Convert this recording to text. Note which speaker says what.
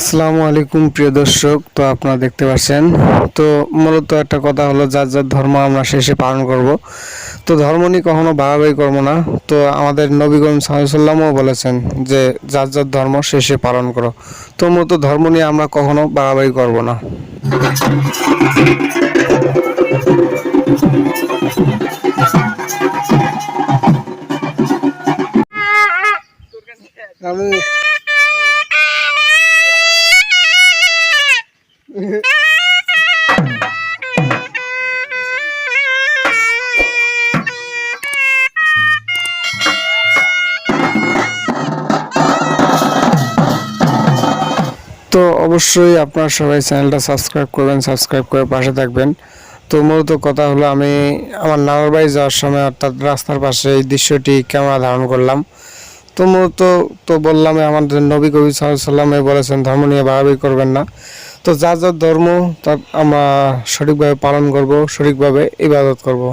Speaker 1: আসসালামু আলাইকুম প্রিয় দর্শক। তো আপনারা দেখতে পাচ্ছেন, তো মূলত একটা কথা হলো যার যার ধর্ম আমরা শেষে পালন করব। তো ধর্ম নিয়ে কখনো বাড়াবাড়ি করবো না। তো আমাদের নবী করিম সাল্লাল্লাহু আলাইহি ওয়াসাল্লামও বলেছেন যে যার যার ধর্ম শেষে পালন করো। তো মূলত ধর্ম নিয়ে আমরা কখনো বাড়াবাড়ি করব না। আমি তো অবশ্যই আপনারা সবাই চ্যানেলটা সাবস্ক্রাইব করবেন, সাবস্ক্রাইব করে পাশে থাকবেন। তো মূলত কথা হলো আমি আমার নানার বাড়ি যাওয়ার সময় অর্থাৎ রাস্তার পাশে এই দৃশ্যটি ক্যামেরা ধারণ করলাম। তো মূলত তো বললাম আমাদের নবী করিম সাল্লাল্লাহু আলাইহি ওয়াসাল্লাম বলেছেন ধর্ম নিয়ে বাড়াবাড়ি করবেন না। তো যার যার ধর্ম তা আমরা সঠিকভাবে পালন করব, সঠিকভাবে ইবাদত করব।